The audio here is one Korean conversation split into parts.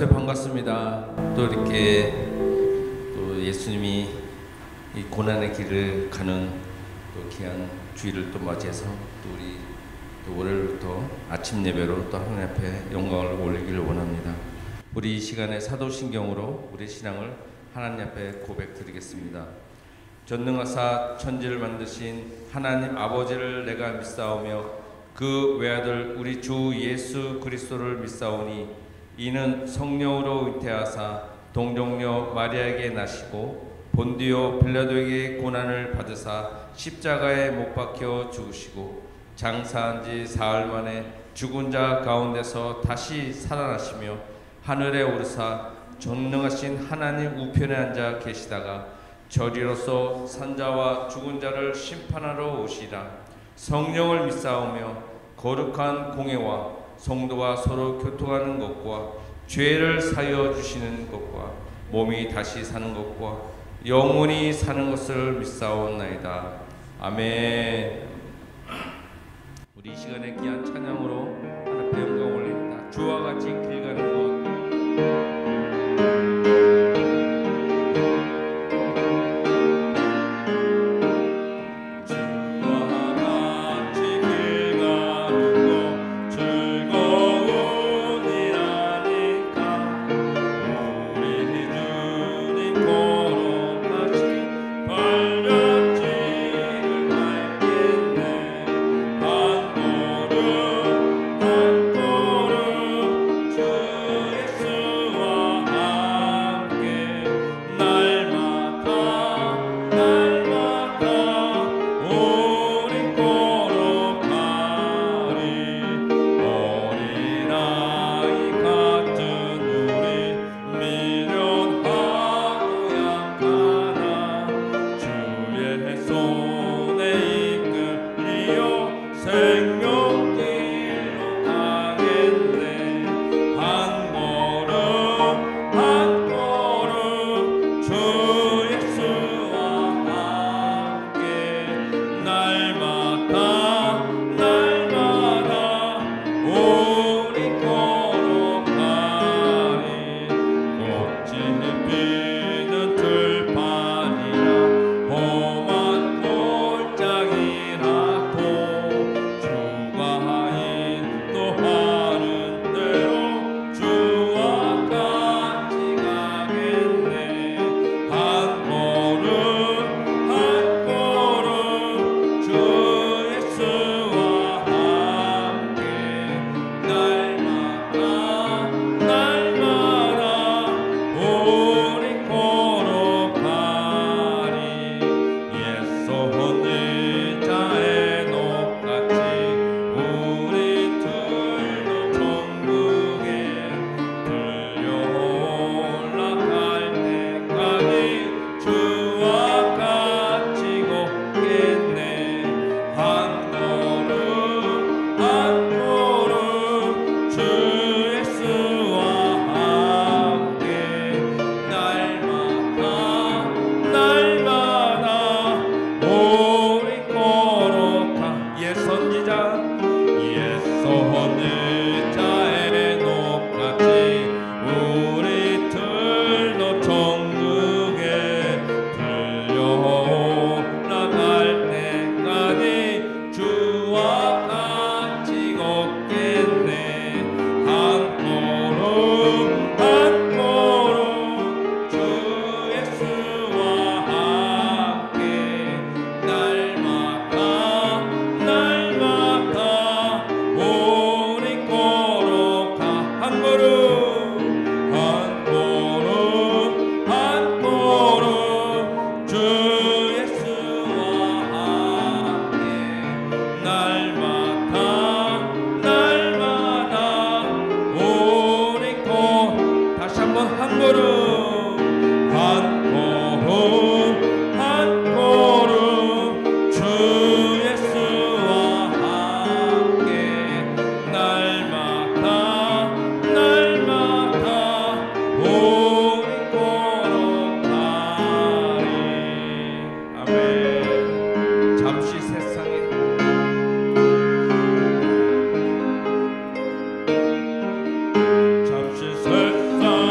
안녕하세요. 반갑습니다. 또 이렇게 또 예수님이 이 고난의 길을 가는 또 귀한 주일을 또 맞이해서 또 우리 또 월요일부터 아침 예배로 또 하나님 앞에 영광을 올리기를 원합니다. 우리 이 시간에 사도신경으로 우리 신앙을 하나님 앞에 고백드리겠습니다. 전능하사 천지를 만드신 하나님 아버지를 내가 믿사오며 그 외아들 우리 주 예수 그리스도를 믿사오니 이는 성령으로 잉태하사 동정녀 마리아에게 나시고 본디오 빌라도에게 고난을 받으사 십자가에 못 박혀 죽으시고 장사한 지 사흘 만에 죽은 자 가운데서 다시 살아나시며 하늘에 오르사 전능하신 하나님 우편에 앉아 계시다가 저리로서 산자와 죽은 자를 심판하러 오시라. 성령을 믿사오며 거룩한 공회와 성도와 서로 교통하는 것과 죄를 사여 주시는 것과 몸이 다시 사는 것과 영원히 사는 것을 믿사옵나이다. 아멘. 우리 이 시간에 귀한 찬양으로 하나님께 영광 올립니다. 주와 같이 길 가는 곳. 잠시 세상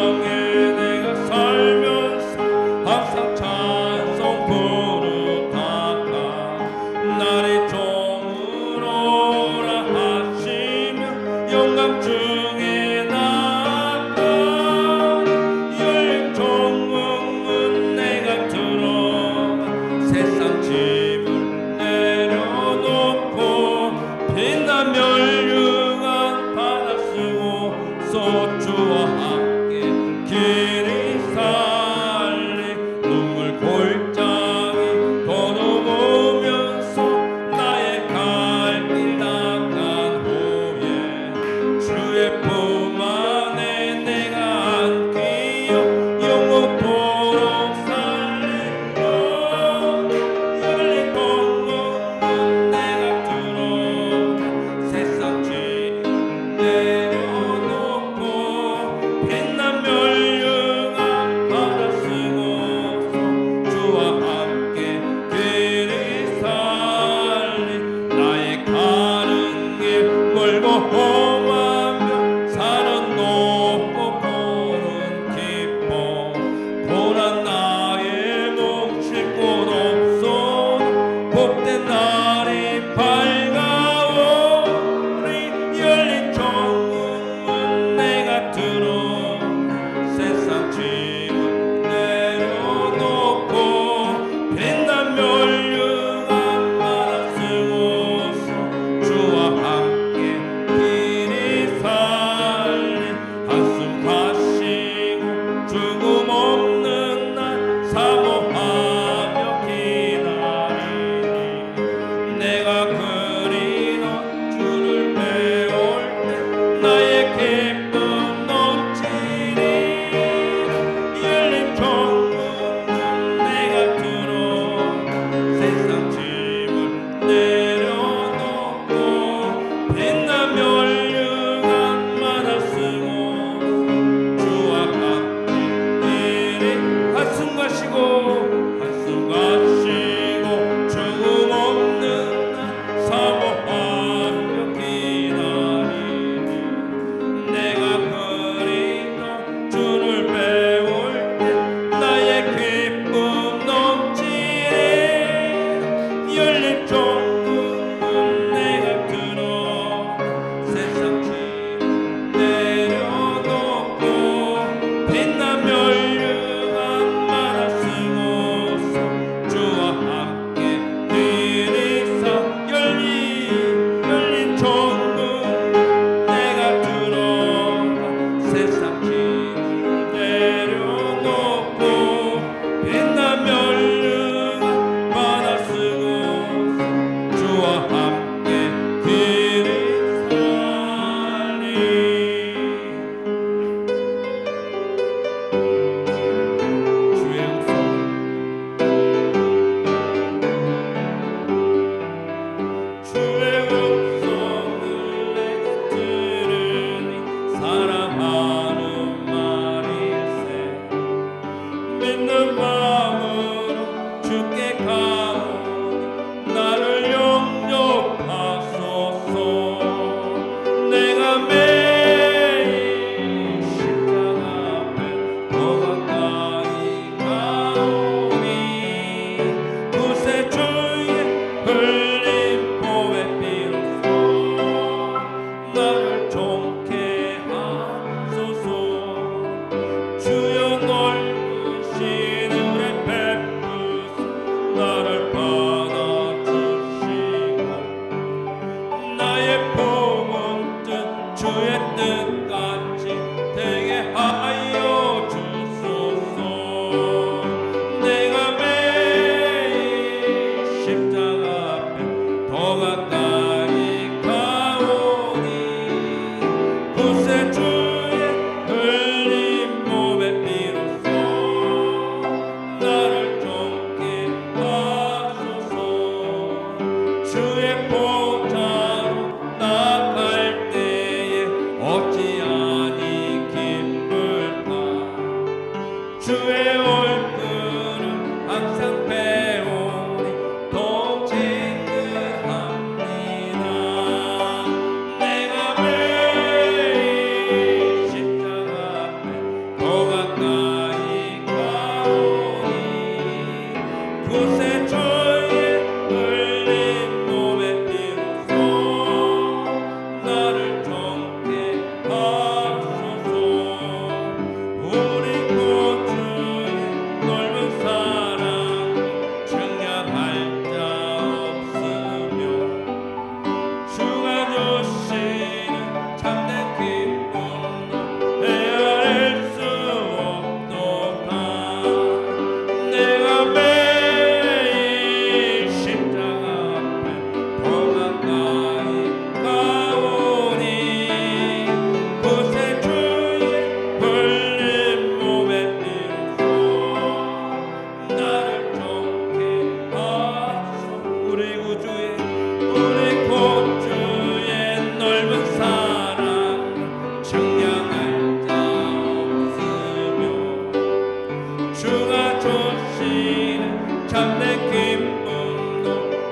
참된 기쁨도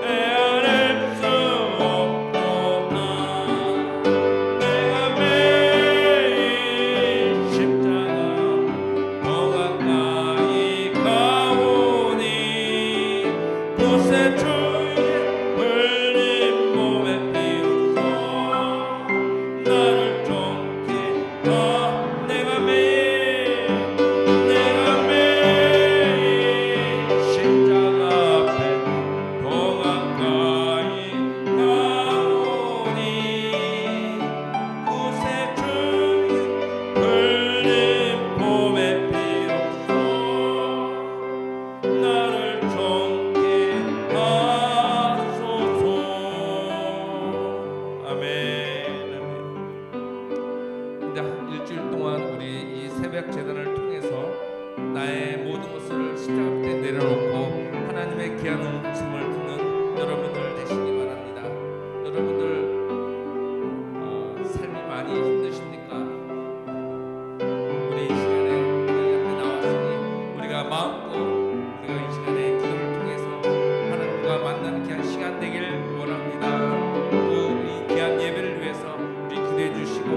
헤아릴 수 없도다. 내가 매일 십자가 더 가까이 가오니 곳에 주의 흘린 몸에 비로소 나를 쫓게 내가 매일 십자가 앞에 더 가까이 가오니 곳에 주의 흘린 몸에 비로소 나를 쫓게 하소서. 아멘. 이제 한 일주일 동안 우리 이 새벽 제단을 통해서 나의 모든 것을 십자가 앞에 내려놓고 하나님의 귀한 음성을 듣는 여러분들 되시기 바랍니다. 여러분들 삶이 많이 힘드십니까? 우리 이 시간에 하나님 앞에 나왔으니 우리가 마음껏 우리가 이 시간에 기도를 통해서 하나님과 만나는 귀한 시간 되길 원합니다. 그리고 이 귀한 예배를 위해서 우리 기도해 주시고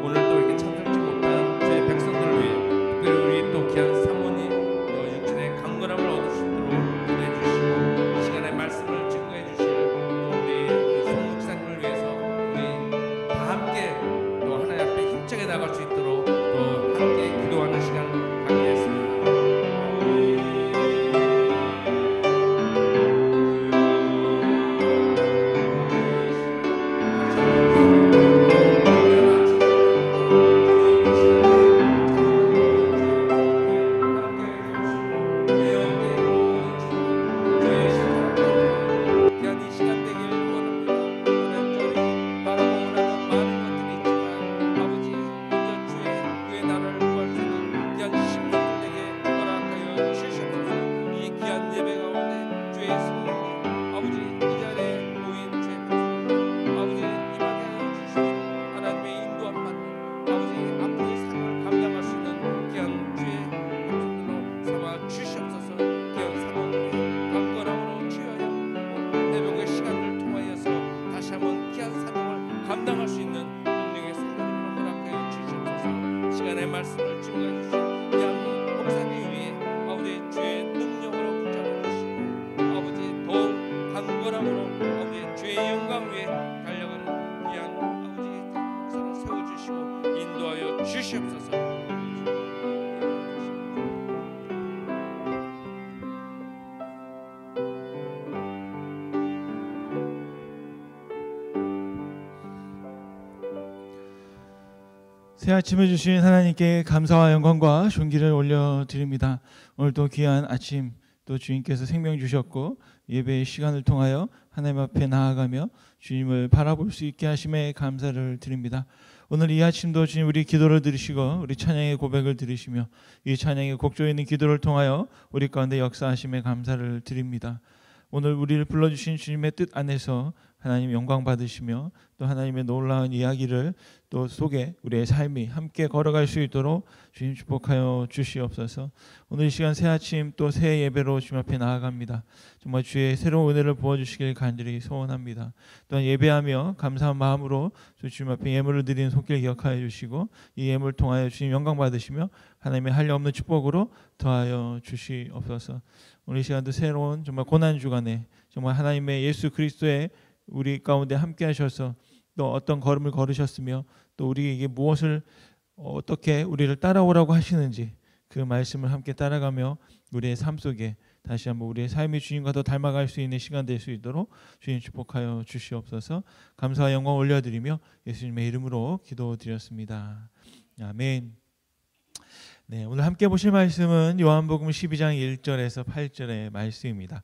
오늘 또 이렇게 참석지 못한 저희 백성들을 위해 특별히 우리 또 귀한 사모님 또 육신의 강건함을 얻을 수 있도록 기도해 주시고 이 시간에 말씀을 증거해 주실 또 우리 송 목사님을 위해서 우리 다 함께 또 하나님 앞에 힘차게 나갈 수 있도록 또 함께 기도하는 시간 갖겠습니다. 감당할 수 있는 능력의 성령님으로 허락하여 주시옵소서. 시간의 말씀을 증거해 주신 귀한 목사님 위에 아버지 주의 능력으로 붙잡아 주시고 아버지 더욱 강건함으로 아버지 주의 영광 위에 달려가는 귀한 아버지 목사를 세워주시고 인도하여 주시옵소서. 새 아침을 주신 하나님께 감사와 영광과 존귀를 올려드립니다. 오늘도 귀한 아침 또 주님께서 생명 주셨고 예배의 시간을 통하여 하나님 앞에 나아가며 주님을 바라볼 수 있게 하심에 감사를 드립니다. 오늘 이 아침도 주님 우리 기도를 들으시고 우리 찬양의 고백을 들으시며 이 찬양의 곡조에 있는 기도를 통하여 우리 가운데 역사하심에 감사를 드립니다. 오늘 우리를 불러주신 주님의 뜻 안에서 하나님 영광 받으시며 또 하나님의 놀라운 이야기를 또 속에 우리의 삶이 함께 걸어갈 수 있도록 주님 축복하여 주시옵소서. 오늘 이 시간 새 아침 또 새 예배로 주님 앞에 나아갑니다. 정말 주의 새로운 은혜를 부어주시길 간절히 소원합니다. 또한 예배하며 감사한 마음으로 주님 앞에 예물을 드리는 손길 기억하여 주시고 이 예물을 통하여 주님 영광 받으시며 하나님의 한량없는 축복으로 더하여 주시옵소서. 오늘 이 시간도 새로운 정말 고난 주간에 정말 하나님의 예수 그리스도의 우리 가운데 함께 하셔서 또 어떤 걸음을 걸으셨으며 또 우리에게 무엇을 어떻게 우리를 따라오라고 하시는지 그 말씀을 함께 따라가며 우리의 삶 속에 다시 한번 우리의 삶이 주님과 더 닮아갈 수 있는 시간 될 수 있도록 주님 축복하여 주시옵소서. 감사와 영광 올려드리며 예수님의 이름으로 기도드렸습니다. 아멘. 네, 오늘 함께 보실 말씀은 요한복음 12장 1절에서 8절의 말씀입니다.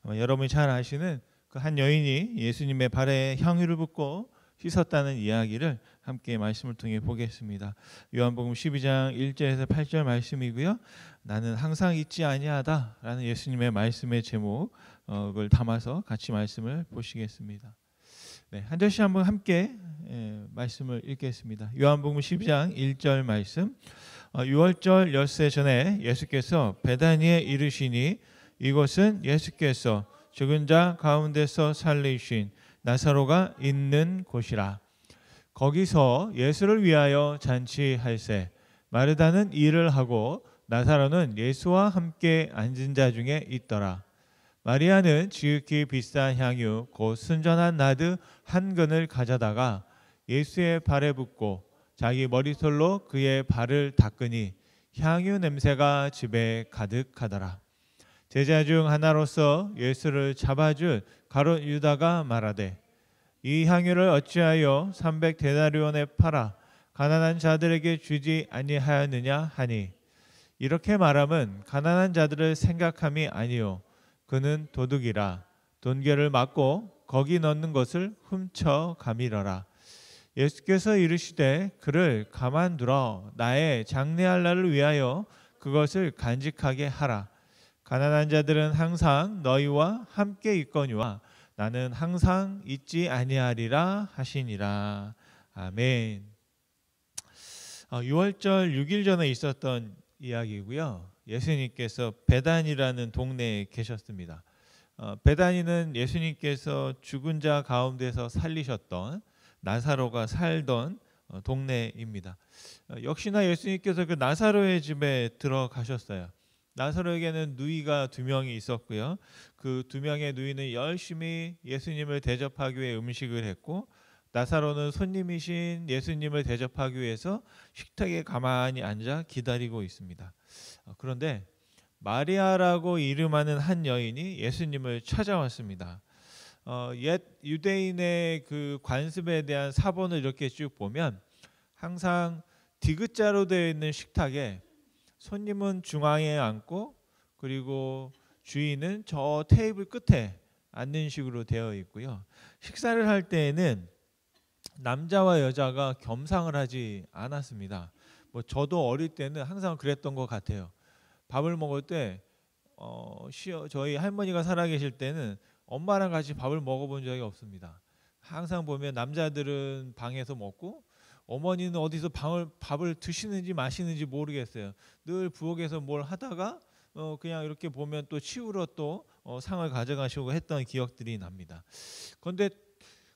여러분이 잘 아시는 그 한 여인이 예수님의 발에 향유를 붓고 씻었다는 이야기를 함께 말씀을 통해 보겠습니다. 요한복음 12장 1절에서 8절 말씀이고요. 나는 항상 잊지 아니하다라는 예수님의 말씀의 제목을 담아서 같이 말씀을 보시겠습니다. 네, 한 절씩 한번 함께 말씀을 읽겠습니다. 요한복음 12장 1절 말씀. 6월절 엿새 전에 예수께서 베다니에 이르시니 이곳은 예수께서 죽은 자 가운데서 살리신 나사로가 있는 곳이라. 거기서 예수를 위하여 잔치할세 마르다는 일을 하고 나사로는 예수와 함께 앉은 자 중에 있더라. 마리아는 지극히 비싼 향유 곧 순전한 나드 한 근을 가져다가 예수의 발에 붓고 자기 머리털로 그의 발을 닦으니 향유 냄새가 집에 가득하더라. 제자 중 하나로서 예수를 잡아줄 가룟 유다가 말하되 이 향유를 어찌하여 300데나리온에 팔아 가난한 자들에게 주지 아니하였느냐 하니 이렇게 말함은 가난한 자들을 생각함이 아니요 그는 도둑이라 돈궤를 맞고 거기 넣는 것을 훔쳐 가밀어라. 예수께서 이르시되 그를 가만두어 나의 장례할 날을 위하여 그것을 간직하게 하라. 가난한 자들은 항상 너희와 함께 있거니와 나는 항상 있지 아니하리라 하시니라. 아멘. 6월절 6일 전에 있었던 이야기고요. 예수님께서 베단이라는 동네에 계셨습니다. 베단이는 예수님께서 죽은 자 가운데서 살리셨던 나사로가 살던 동네입니다. 역시나 예수님께서 그 나사로의 집에 들어가셨어요. 나사로에게는 누이가 2명이 있었고요. 그 2명의 누이는 열심히 예수님을 대접하기 위해 음식을 했고 나사로는 손님이신 예수님을 대접하기 위해서 식탁에 가만히 앉아 기다리고 있습니다. 그런데 마리아라고 이름하는 한 여인이 예수님을 찾아왔습니다. 옛 유대인의 그 관습에 대한 사본을 이렇게 쭉 보면 항상 디귿자로 되어 있는 식탁에 손님은 중앙에 앉고 그리고 주인은 저 테이블 끝에 앉는 식으로 되어 있고요. 식사를 할 때에는 남자와 여자가 겸상을 하지 않았습니다. 저도 어릴 때는 항상 그랬던 것 같아요. 밥을 먹을 때 저희 할머니가 살아계실 때는 엄마랑 같이 밥을 먹어본 적이 없습니다. 항상 보면 남자들은 방에서 먹고 어머니는 어디서 밥을 드시는지 마시는지 모르겠어요. 늘 부엌에서 뭘 하다가 그냥 이렇게 보면 또 치우러 또 상을 가져가시고 했던 기억들이 납니다. 그런데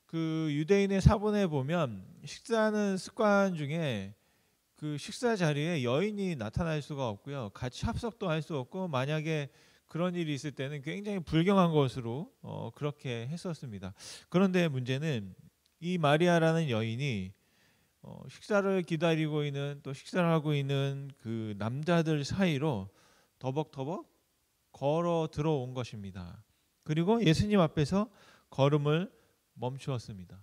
그 유대인의 사본에 보면 식사하는 습관 중에 그 식사 자리에 여인이 나타날 수가 없고요. 같이 합석도 할 수 없고 만약에 그런 일이 있을 때는 굉장히 불경한 것으로 그렇게 했었습니다. 그런데 문제는 이 마리아라는 여인이 식사를 기다리고 있는 또 식사를 하고 있는 그 남자들 사이로 더벅더벅 걸어 들어온 것입니다. 그리고 예수님 앞에서 걸음을 멈추었습니다.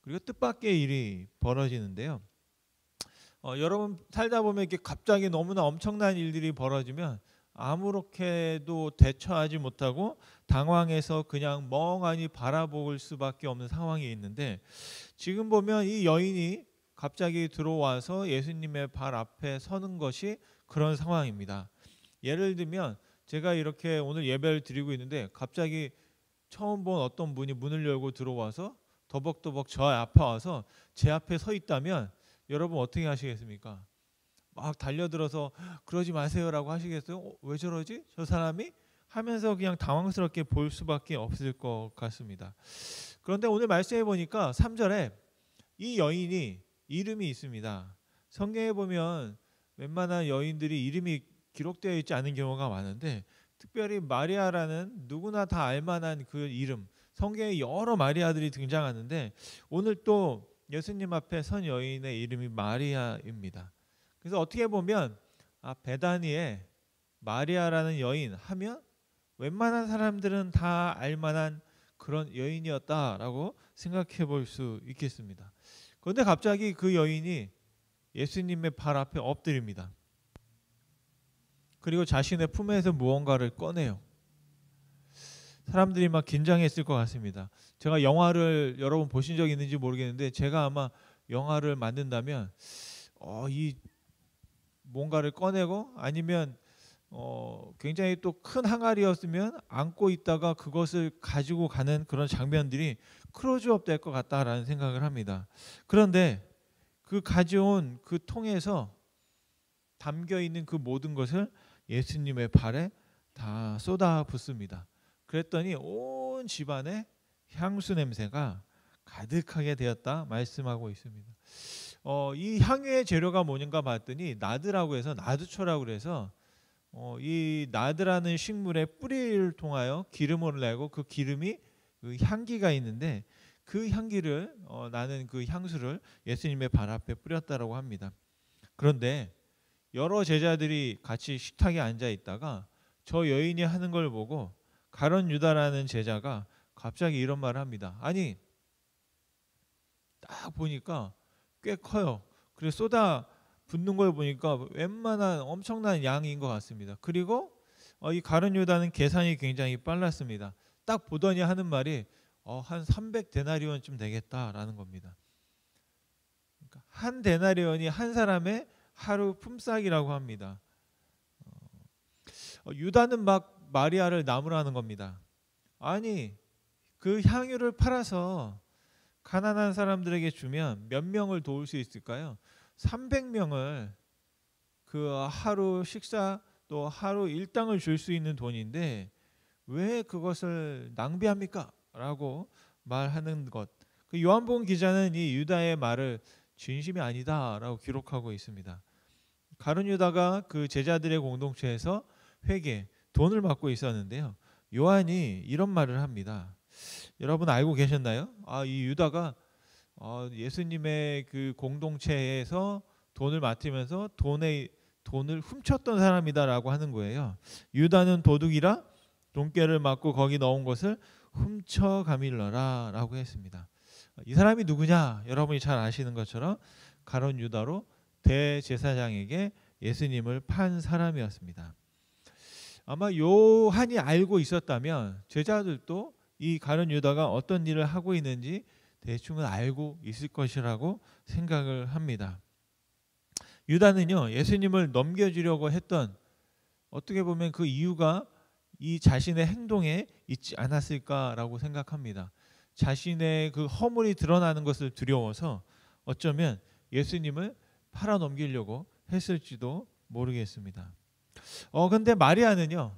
그리고 뜻밖의 일이 벌어지는데요. 여러분 살다 보면 이렇게 갑자기 너무나 엄청난 일들이 벌어지면 아무렇게도 대처하지 못하고 당황해서 그냥 멍하니 바라볼 수밖에 없는 상황이 있는데 지금 보면 이 여인이 갑자기 들어와서 예수님의 발 앞에 서는 것이 그런 상황입니다. 예를 들면 제가 이렇게 오늘 예배를 드리고 있는데 갑자기 처음 본 어떤 분이 문을 열고 들어와서 더벅더벅 저 앞에 와서 제 앞에 서 있다면 여러분 어떻게 하시겠습니까? 막 달려들어서 그러지 마세요라고 하시겠어요? 왜 저러지? 저 사람이? 하면서 그냥 당황스럽게 볼 수밖에 없을 것 같습니다. 그런데 오늘 말씀해 보니까 3절에 이 여인이 이름이 있습니다. 성경에 보면 웬만한 여인들이 이름이 기록되어 있지 않은 경우가 많은데 특별히 마리아라는 누구나 다 알만한 그 이름, 성경에 여러 마리아들이 등장하는데 오늘 또 예수님 앞에 선 여인의 이름이 마리아입니다. 그래서 어떻게 보면 베다니에 마리아라는 여인 하면 웬만한 사람들은 다 알만한 그런 여인이었다라고 생각해 볼 수 있겠습니다. 그런데 갑자기 그 여인이 예수님의 발 앞에 엎드립니다. 그리고 자신의 품에서 무언가를 꺼내요. 사람들이 막 긴장했을 것 같습니다. 제가 영화를 여러분 보신 적 있는지 모르겠는데 제가 아마 영화를 만든다면 이 뭔가를 꺼내고 아니면 굉장히 또 큰 항아리였으면 안고 있다가 그것을 가지고 가는 그런 장면들이 클로즈업 될 것 같다라는 생각을 합니다. 그런데 그 가져온 그 통에서 담겨 있는 그 모든 것을 예수님의 발에 다 쏟아 붓습니다. 그랬더니 온 집안에 향수 냄새가 가득하게 되었다 말씀하고 있습니다. 이 향유의 재료가 뭐는가 봤더니 나드라고 해서 나두초라고 그래서 이 나드라는 식물의 뿌리를 통하여 기름을 내고 그 기름이 그 향기가 있는데 그 향기를 나는 그 향수를 예수님의 발 앞에 뿌렸다라고 합니다. 그런데 여러 제자들이 같이 식탁에 앉아 있다가 저 여인이 하는 걸 보고 가룟 유다라는 제자가 갑자기 이런 말을 합니다. 아니 딱 보니까 꽤 커요. 그래서 쏟아 붓는 걸 보니까 웬만한 엄청난 양인 것 같습니다. 그리고 이 가룟 유다는 계산이 굉장히 빨랐습니다. 딱 보더니 하는 말이 한 300데나리온쯤 되겠다라는 겁니다. 그러니까 한 데나리온이 한 사람의 하루 품삯이라고 합니다. 유다는 막 마리아를 나무라는 겁니다. 아니 그 향유를 팔아서 가난한 사람들에게 주면 몇 명을 도울 수 있을까요? 300명을 그 하루 식사 또 하루 일당을 줄 수 있는 돈인데 왜 그것을 낭비합니까? 라고 말하는 것. 그 요한복음 기자는 이 유다의 말을 진심이 아니다라고 기록하고 있습니다. 가룟 유다가 그 제자들의 공동체에서 회계 돈을 받고 있었는데요. 요한이 이런 말을 합니다. 여러분 알고 계셨나요? 이 유다가 예수님의 그 공동체에서 돈을 맡으면서 돈을 훔쳤던 사람이다라고 하는 거예요. 유다는 도둑이라 돈깨를 맞고 거기 넣은 것을 훔쳐 가밀러라라고 했습니다. 이 사람이 누구냐? 여러분이 잘 아시는 것처럼 가룟 유다로 대제사장에게 예수님을 판 사람이었습니다. 아마 요한이 알고 있었다면 제자들도 이 가룟 유다가 어떤 일을 하고 있는지 대충은 알고 있을 것이라고 생각을 합니다. 유다는요 예수님을 넘겨주려고 했던 어떻게 보면 그 이유가 이 자신의 행동에 있지 않았을까라고 생각합니다. 자신의 그 허물이 드러나는 것을 두려워서 어쩌면 예수님을 팔아 넘기려고 했을지도 모르겠습니다. 근데 마리아는요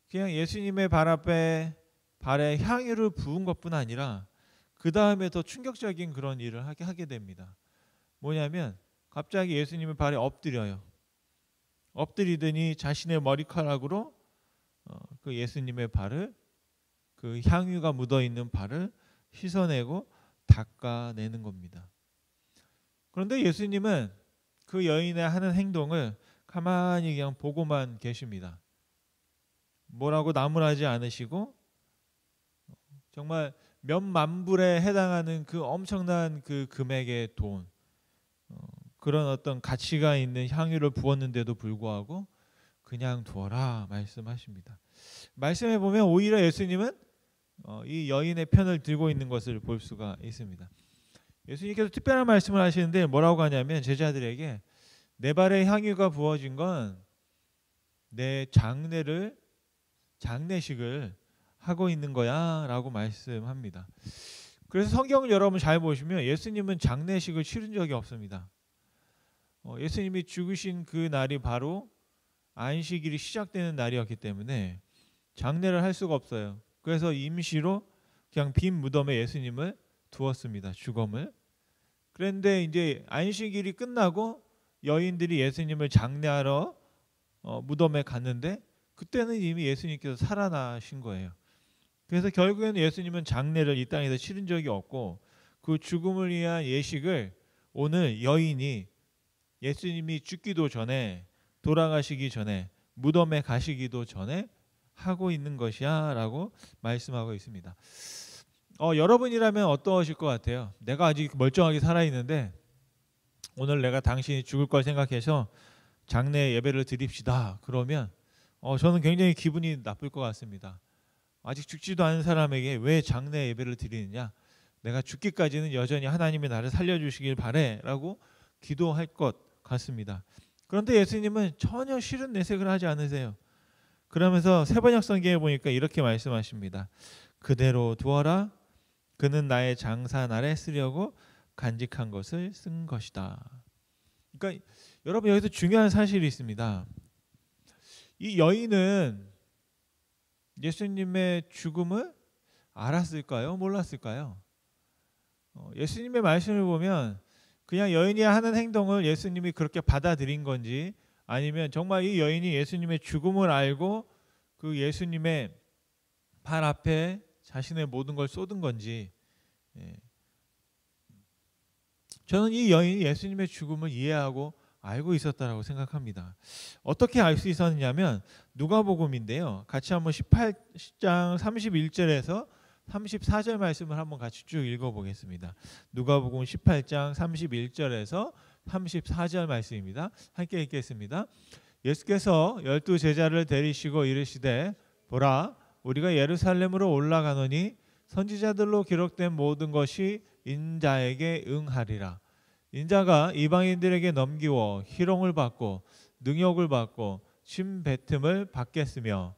그냥 예수님의 발에 향유를 부은 것뿐 아니라 그 다음에 더 충격적인 그런 일을 하게 됩니다. 뭐냐면 갑자기 예수님의 발에 엎드려요. 엎드리더니 자신의 머리카락으로 그 예수님의 발을 그 향유가 묻어 있는 발을 씻어내고 닦아내는 겁니다. 그런데 예수님은 그 여인의 하는 행동을 가만히 그냥 보고만 계십니다. 뭐라고 나무라지 않으시고 정말 몇만 불에 해당하는 그 엄청난 그 금액의 돈 그런 어떤 가치가 있는 향유를 부었는데도 불구하고 그냥 두어라 말씀하십니다. 말씀해 보면 오히려 예수님은 이 여인의 편을 들고 있는 것을 볼 수가 있습니다. 예수님께서 특별한 말씀을 하시는데 뭐라고 하냐면 제자들에게 내 발에 향유가 부어진 건 내 장례식을 하고 있는 거야 라고 말씀합니다. 그래서 성경을 여러분 잘 보시면 예수님은 장례식을 치른 적이 없습니다. 예수님이 죽으신 그 날이 바로 안식일이 시작되는 날이었기 때문에 장례를 할 수가 없어요. 그래서 임시로 그냥 빈 무덤에 예수님을 두었습니다. 주검을. 그런데 이제 안식일이 끝나고 여인들이 예수님을 장례하러 무덤에 갔는데 그때는 이미 예수님께서 살아나신 거예요. 그래서 결국에는 예수님은 장례를 이 땅에서 치른 적이 없고 그 죽음을 위한 예식을 오늘 여인이 예수님이 죽기도 전에 돌아가시기 전에 무덤에 가시기도 전에 하고 있는 것이야 라고 말씀하고 있습니다. 여러분이라면 어떠실 것 같아요? 내가 아직 멀쩡하게 살아있는데 오늘 내가 당신이 죽을 걸 생각해서 장례 예배를 드립시다. 그러면 저는 굉장히 기분이 나쁠 것 같습니다. 아직 죽지도 않은 사람에게 왜 장례 예배를 드리느냐? 내가 죽기까지는 여전히 하나님이 나를 살려주시길 바래 라고 기도할 것 같습니다. 그런데 예수님은 전혀 싫은 내색을 하지 않으세요. 그러면서 세번역 성경에 보니까 이렇게 말씀하십니다. 그대로 두어라. 그는 나의 장사 날에 쓰려고 간직한 것을 쓴 것이다. 그러니까 여러분 여기서 중요한 사실이 있습니다. 이 여인은 예수님의 죽음을 알았을까요? 몰랐을까요? 예수님의 말씀을 보면 그냥 여인이 하는 행동을 예수님이 그렇게 받아들인 건지, 아니면 정말 이 여인이 예수님의 죽음을 알고 그 예수님의 발 앞에 자신의 모든 걸 쏟은 건지, 저는 이 여인이 예수님의 죽음을 이해하고 알고 있었다라고 생각합니다. 어떻게 알 수 있었냐면 누가복음인데요. 같이 한번 18장 31절에서 34절 말씀을 한번 같이 쭉 읽어보겠습니다. 누가복음 18장 31절에서 34절 말씀입니다. 함께 읽겠습니다. 예수께서 12 제자를 데리시고 이르시되 보라 우리가 예루살렘으로 올라가노니 선지자들로 기록된 모든 것이 인자에게 응하리라. 인자가 이방인들에게 넘기워 희롱을 받고 능욕을 받고 침 뱉음을 받겠으며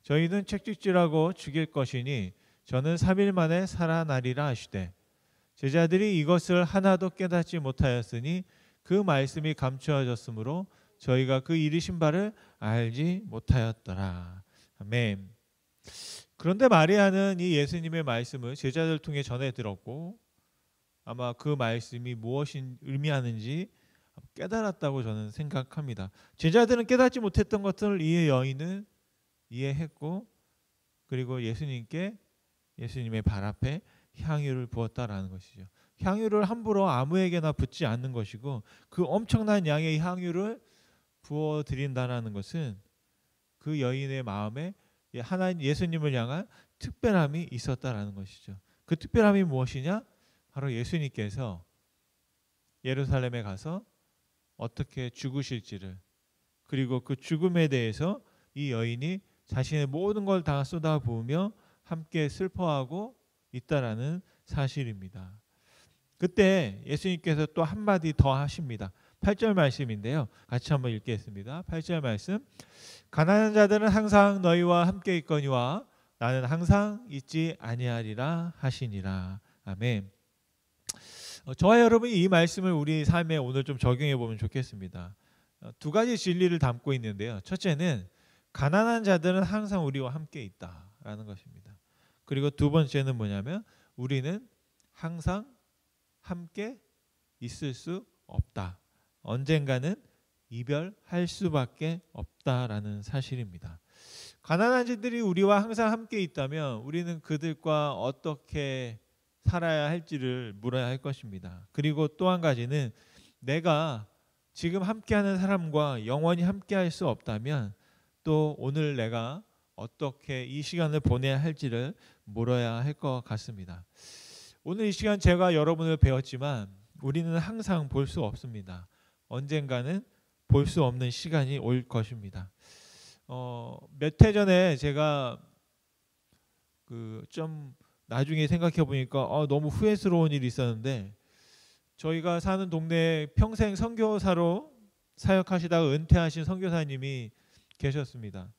저희는 책찍질하고 죽일 것이니 저는 3일 만에 살아나리라 하시되 제자들이 이것을 하나도 깨닫지 못하였으니 그 말씀이 감추어졌으므로 저희가 그 이르신 바를 알지 못하였더라. 아멘. 그런데 마리아는 이 예수님의 말씀을 제자들 통해 전해 들었고 아마 그 말씀이 무엇을 의미하는지 깨달았다고 저는 생각합니다. 제자들은 깨닫지 못했던 것을 이 여인은 이해했고, 그리고 예수님의 발 앞에 향유를 부었다라는 것이죠. 향유를 함부로 아무에게나 붓지 않는 것이고, 그 엄청난 양의 향유를 부어 드린다라는 것은 그 여인의 마음에 하나님 예수님을 향한 특별함이 있었다라는 것이죠. 그 특별함이 무엇이냐? 바로 예수님께서 예루살렘에 가서 어떻게 죽으실지를, 그리고 그 죽음에 대해서 이 여인이 자신의 모든 걸 다 쏟아부으며 함께 슬퍼하고 있다라는 사실입니다. 그때 예수님께서 또 한마디 더 하십니다. 8절 말씀인데요. 같이 한번 읽겠습니다. 8절 말씀. 가난한 자들은 항상 너희와 함께 있거니와 나는 항상 있지 아니하리라 하시니라. 아멘. 저와 여러분이 이 말씀을 우리 삶에 오늘 좀 적용해 보면 좋겠습니다. 두 가지 진리를 담고 있는데요. 첫째는 가난한 자들은 항상 우리와 함께 있다라는 것입니다. 그리고 두 번째는 뭐냐면 우리는 항상 함께 있을 수 없다. 언젠가는 이별할 수밖에 없다라는 사실입니다. 가난한 자들이 우리와 항상 함께 있다면 우리는 그들과 어떻게 살아야 할지를 물어야 할 것입니다. 그리고 또 한 가지는 내가 지금 함께하는 사람과 영원히 함께할 수 없다면 또 오늘 내가 어떻게 이 시간을 보내야 할지를 물어야 할 것 같습니다. 오늘 이 시간 제가 여러분을 배웠지만 우리는 항상 볼 수 없습니다. 언젠가는 볼 수 없는 시간이 올 것입니다. 몇 해 전에 제가 좀 나중에 생각해 보니까 너무 후회스러운 일이 있었는데, 저희가 사는 동네에 평생 선교사로 사역하시다가 은퇴하신 선교사님이 계셨습니다.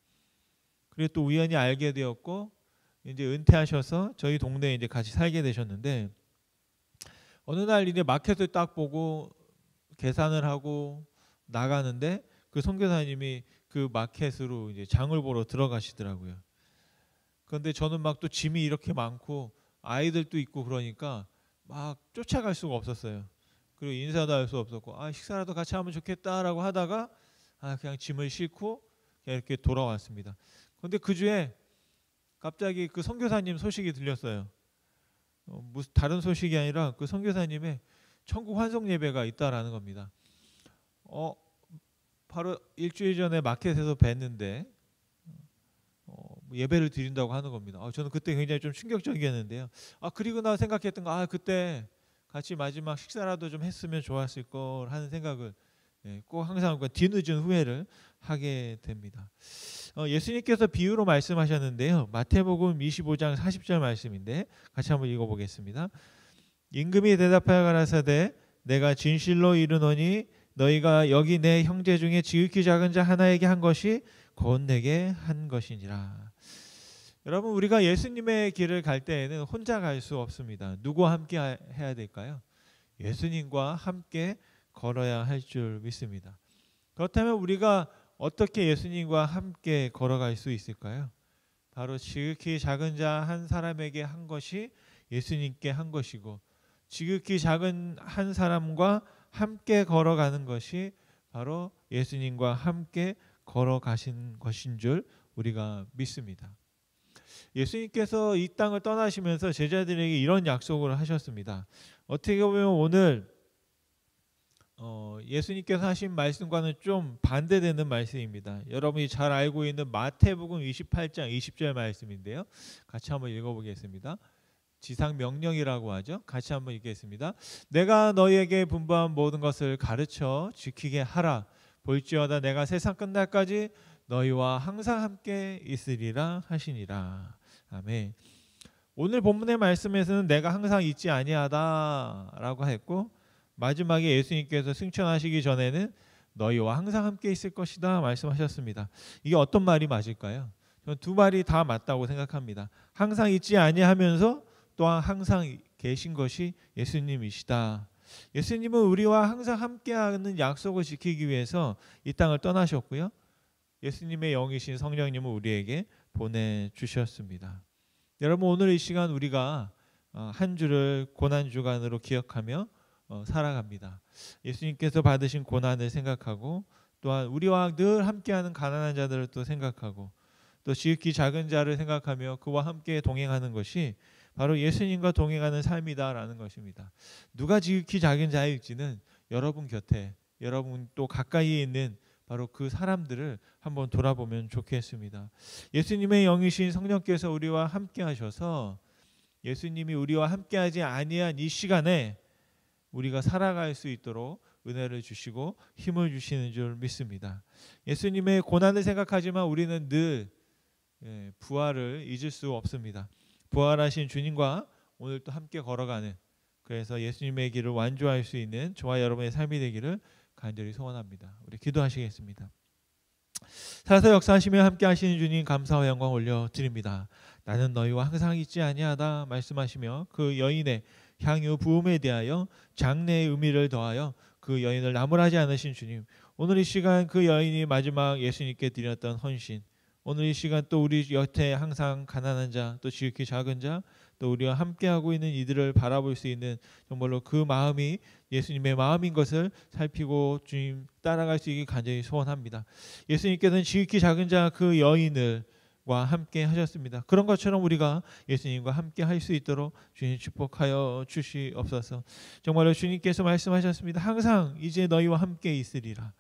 그리고 또 우연히 알게 되었고 이제 은퇴하셔서 저희 동네에 이제 같이 살게 되셨는데, 어느 날 이제 마켓을 딱 보고 계산을 하고 나가는데 그 선교사님이 그 마켓으로 이제 장을 보러 들어가시더라고요. 그런데 저는 막 또 짐이 이렇게 많고 아이들도 있고 그러니까 막 쫓아갈 수가 없었어요. 그리고 인사도 할 수 없었고 식사라도 같이 하면 좋겠다라고 하다가 그냥 짐을 싣고 그냥 이렇게 돌아왔습니다. 그런데 그 주에 갑자기 그 선교사님 소식이 들렸어요. 무슨 다른 소식이 아니라 그 선교사님의 천국 환송 예배가 있다라는 겁니다. 바로 일주일 전에 마켓에서 뵀는데 예배를 드린다고 하는 겁니다. 저는 그때 굉장히 좀 충격적이었는데요. 그리고 나 생각했던 거 그때 같이 마지막 식사라도 좀 했으면 좋았을 걸 하는 생각을 꼭 항상 뒤늦은 후회를 하게 됩니다. 예수님께서 비유로 말씀하셨는데요. 마태복음 25장 40절 말씀인데 같이 한번 읽어보겠습니다. 임금이 대답하여 가라사대 내가 진실로 이르노니 너희가 여기 내 형제 중에 지극히 작은 자 하나에게 한 것이 곧 내게 한 것이니라. 여러분, 우리가 예수님의 길을 갈 때에는 혼자 갈 수 없습니다. 누구와 함께 해야 될까요? 예수님과 함께 걸어야 할 줄 믿습니다. 그렇다면 우리가 어떻게 예수님과 함께 걸어갈 수 있을까요? 바로 지극히 작은 자 한 사람에게 한 것이 예수님께 한 것이고, 지극히 작은 한 사람과 함께 걸어가는 것이 바로 예수님과 함께 걸어가신 것인 줄 우리가 믿습니다. 예수님께서 이 땅을 떠나시면서 제자들에게 이런 약속을 하셨습니다. 어떻게 보면 오늘 예수님께서 하신 말씀과는 좀 반대되는 말씀입니다. 여러분이 잘 알고 있는 마태복음 28장 20절 말씀인데요. 같이 한번 읽어보겠습니다. 지상 명령이라고 하죠. 같이 한번 읽겠습니다. 내가 너희에게 분부한 모든 것을 가르쳐 지키게 하라. 볼지어다 내가 세상 끝날까지 너희와 항상 함께 있으리라 하시니라. 아멘. 오늘 본문의 말씀에서는 내가 항상 있지 아니하다라고 했고, 마지막에 예수님께서 승천하시기 전에는 너희와 항상 함께 있을 것이다 말씀하셨습니다. 이게 어떤 말이 맞을까요? 저는 두 말이 다 맞다고 생각합니다. 항상 있지 아니하면서 또한 항상 계신 것이 예수님이시다. 예수님은 우리와 항상 함께하는 약속을 지키기 위해서 이 땅을 떠나셨고요. 예수님의 영이신 성령님을 우리에게 보내주셨습니다. 여러분, 오늘 이 시간 우리가 한 주를 고난주간으로 기억하며 살아갑니다. 예수님께서 받으신 고난을 생각하고, 또한 우리와 늘 함께하는 가난한 자들을 또 생각하고, 또 지극히 작은 자를 생각하며 그와 함께 동행하는 것이 바로 예수님과 동행하는 삶이다라는 것입니다. 누가 지극히 작은 자일지는 여러분 곁에, 여러분 또 가까이에 있는 바로 그 사람들을 한번 돌아보면 좋겠습니다. 예수님의 영이신 성령께서 우리와 함께 하셔서 예수님이 우리와 함께하지 아니한 이 시간에 우리가 살아갈 수 있도록 은혜를 주시고 힘을 주시는 줄 믿습니다. 예수님의 고난을 생각하지만 우리는 늘 부활을 잊을 수 없습니다. 부활하신 주님과 오늘 또 함께 걸어가는, 그래서 예수님의 길을 완주할 수 있는 저와 여러분의 삶이 되기를 간절히 소원합니다. 우리 기도하시겠습니다. 살아서 역사하시며 함께 하시는 주님, 감사와 영광 올려드립니다. 나는 너희와 항상 있지 아니하다 말씀하시며 그 여인의 향유 부음에 대하여 장래의 의미를 더하여 그 여인을 나무라지 않으신 주님, 오늘 이 시간 그 여인이 마지막 예수님께 드렸던 헌신, 오늘 이 시간 또 우리 곁에 항상 가난한 자, 또 지극히 작은 자, 또 우리와 함께하고 있는 이들을 바라볼 수 있는 정말로 그 마음이 예수님의 마음인 것을 살피고 주님 따라갈 수 있게 간절히 소원합니다. 예수님께서는 지극히 작은 자 그 여인을 과 함께 하셨습니다. 그런 것처럼 우리가 예수님과 함께 할 수 있도록 주님 축복하여 주시옵소서. 정말로 주님께서 말씀하셨습니다. 항상 이제 너희와 함께 있으리라.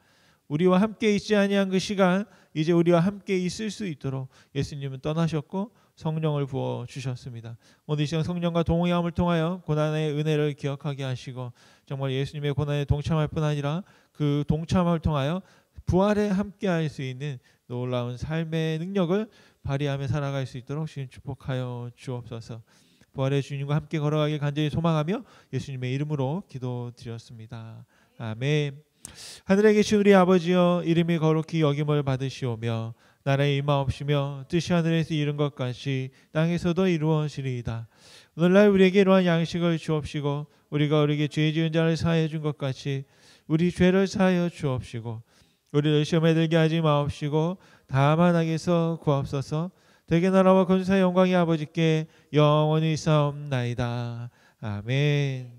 우리와 함께 있지 아니한 그 시간, 이제 우리와 함께 있을 수 있도록 예수님은 떠나셨고 성령을 부어 주셨습니다. 오늘 이 시간 성령과 동행함을 통하여 고난의 은혜를 기억하게 하시고, 정말 예수님의 고난에 동참할 뿐 아니라 그 동참을 통하여 부활에 함께할 수 있는 놀라운 삶의 능력을 발휘하며 살아갈 수 있도록 주님 축복하여 주옵소서. 부활의 주님과 함께 걸어가길 간절히 소망하며 예수님의 이름으로 기도드렸습니다. 아멘. 하늘에 계신 우리 아버지여, 이름이 거룩히 여김을 받으시오며 나라의 임하옵시며 뜻이 하늘에서 이룬 것 같이 땅에서도 이루어지리이다. 오늘날 우리에게 이러한 양식을 주옵시고, 우리가 우리에게 죄 지은 자를 사하여 준 것 같이 우리 죄를 사하여 주옵시고, 우리를 시험에 들게 하지 마옵시고 다만 악에서 구하옵소서. 대개 나라와 권세와 영광이 아버지께 영원히 있사옵나이다. 아멘.